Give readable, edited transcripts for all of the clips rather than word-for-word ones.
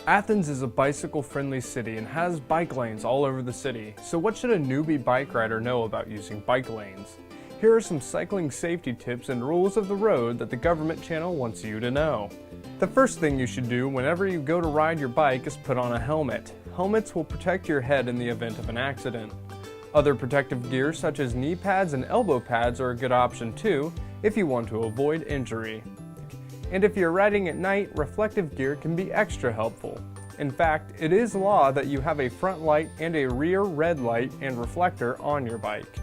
Athens is a bicycle-friendly city and has bike lanes all over the city, so what should a newbie bike rider know about using bike lanes? Here are some cycling safety tips and rules of the road that the government channel wants you to know. The first thing you should do whenever you go to ride your bike is put on a helmet. Helmets will protect your head in the event of an accident. Other protective gear such as knee pads and elbow pads are a good option too, if you want to avoid injury. And if you're riding at night, reflective gear can be extra helpful. In fact, it is law that you have a front light and a rear red light and reflector on your bike.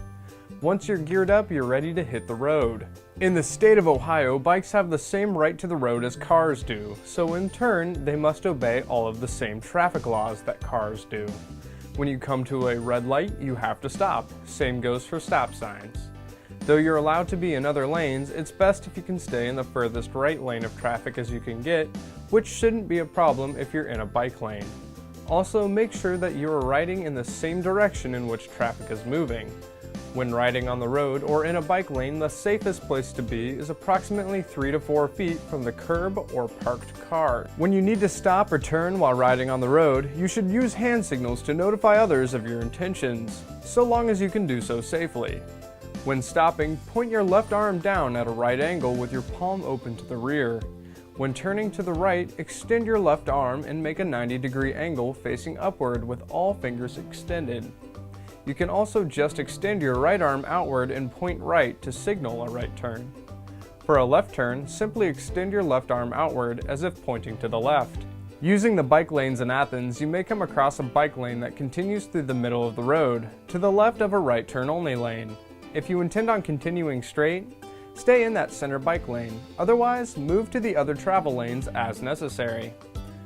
Once you're geared up, you're ready to hit the road. In the state of Ohio, bikes have the same right to the road as cars do, so in turn, they must obey all of the same traffic laws that cars do. When you come to a red light, you have to stop. Same goes for stop signs. Though you're allowed to be in other lanes, it's best if you can stay in the furthest right lane of traffic as you can get, which shouldn't be a problem if you're in a bike lane. Also, make sure that you are riding in the same direction in which traffic is moving. When riding on the road or in a bike lane, the safest place to be is approximately 3 to 4 feet from the curb or parked car. When you need to stop or turn while riding on the road, you should use hand signals to notify others of your intentions, so long as you can do so safely. When stopping, point your left arm down at a right angle with your palm open to the rear. When turning to the right, extend your left arm and make a 90-degree angle facing upward with all fingers extended. You can also just extend your right arm outward and point right to signal a right turn. For a left turn, simply extend your left arm outward as if pointing to the left. Using the bike lanes in Athens, you may come across a bike lane that continues through the middle of the road, to the left of a right turn only lane. If you intend on continuing straight, stay in that center bike lane. Otherwise, move to the other travel lanes as necessary.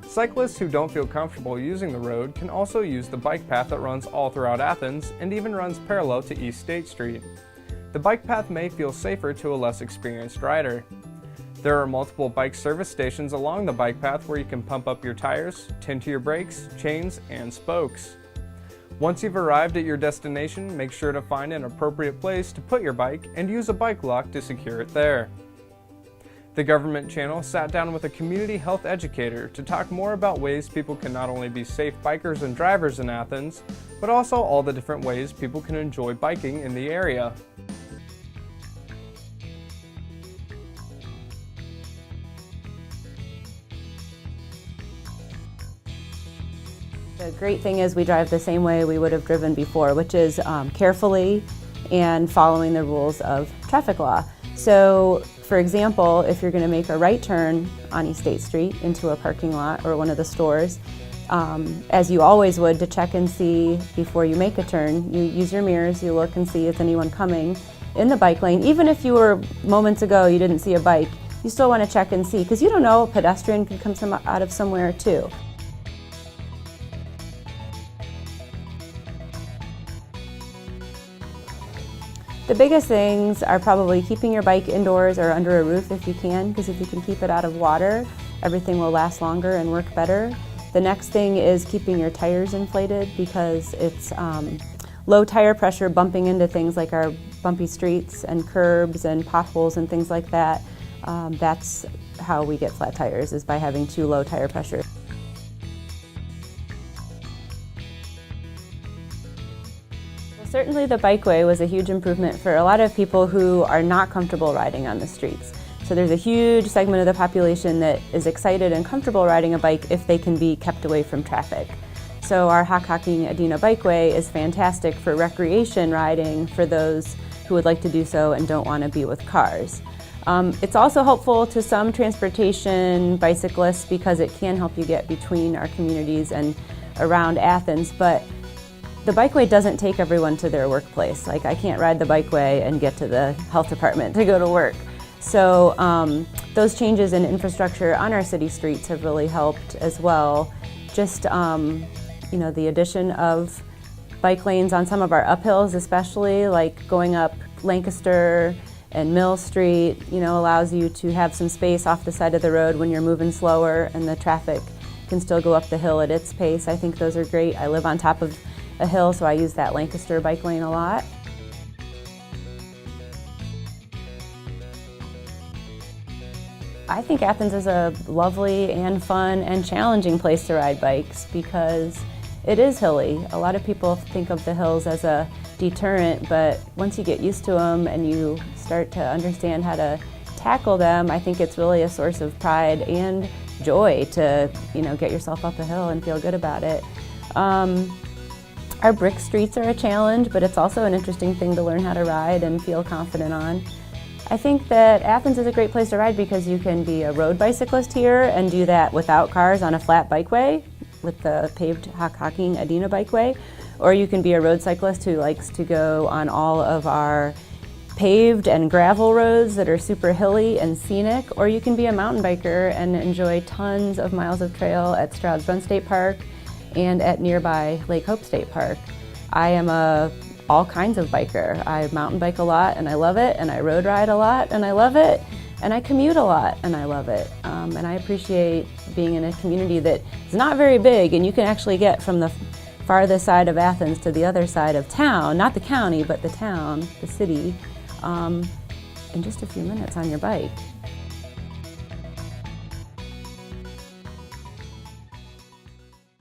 Cyclists who don't feel comfortable using the road can also use the bike path that runs all throughout Athens and even runs parallel to East State Street. The bike path may feel safer to a less experienced rider. There are multiple bike service stations along the bike path where you can pump up your tires, tend to your brakes, chains, and spokes. Once you've arrived at your destination, make sure to find an appropriate place to put your bike and use a bike lock to secure it there. The government channel sat down with a community health educator to talk more about ways people can not only be safe bikers and drivers in Athens, but also all the different ways people can enjoy biking in the area. The great thing is we drive the same way we would have driven before, which is carefully and following the rules of traffic law. So, for example, if you're going to make a right turn on East State Street into a parking lot or one of the stores, as you always would to check and see before you make a turn, you use your mirrors, you look and see if anyone coming in the bike lane. Even if you were moments ago you didn't see a bike, you still want to check and see, because you don't know, a pedestrian could come out of somewhere too. The biggest things are probably keeping your bike indoors or under a roof if you can, because if you can keep it out of water, everything will last longer and work better. The next thing is keeping your tires inflated, because it's low tire pressure bumping into things like our bumpy streets and curbs and potholes and things like that. That's how we get flat tires, is by having too low tire pressure. Certainly the bikeway was a huge improvement for a lot of people who are not comfortable riding on the streets. So there's a huge segment of the population that is excited and comfortable riding a bike if they can be kept away from traffic. So our Hockhocking-Adena Bikeway is fantastic for recreation riding for those who would like to do so and don't want to be with cars. It's also helpful to some transportation bicyclists because it can help you get between our communities and around Athens, but the bikeway doesn't take everyone to their workplace. Like, I can't ride the bikeway and get to the health department to go to work. So those changes in infrastructure on our city streets have really helped as well. Just the addition of bike lanes on some of our uphills, especially like going up Lancaster and Mill Street, allows you to have some space off the side of the road when you're moving slower and the traffic can still go up the hill at its pace. I think those are great. I live on top of a hill, so I use that Lancaster bike lane a lot. I think Athens is a lovely and fun and challenging place to ride bikes because it is hilly. A lot of people think of the hills as a deterrent, but once you get used to them and you start to understand how to tackle them, I think it's really a source of pride and joy to, get yourself up a hill and feel good about it. Our brick streets are a challenge, but it's also an interesting thing to learn how to ride and feel confident on. I think that Athens is a great place to ride because you can be a road bicyclist here and do that without cars on a flat bikeway with the paved Hocking Adena bikeway, or you can be a road cyclist who likes to go on all of our paved and gravel roads that are super hilly and scenic, or you can be a mountain biker and enjoy tons of miles of trail at Stroud's Run State Park and at nearby Lake Hope State Park. I am a all kinds of biker. I mountain bike a lot and I love it, and I road ride a lot and I love it, and I commute a lot and I love it. And I appreciate being in a community that is not very big, and you can actually get from the farthest side of Athens to the other side of town, not the county, but the town, the city, in just a few minutes on your bike.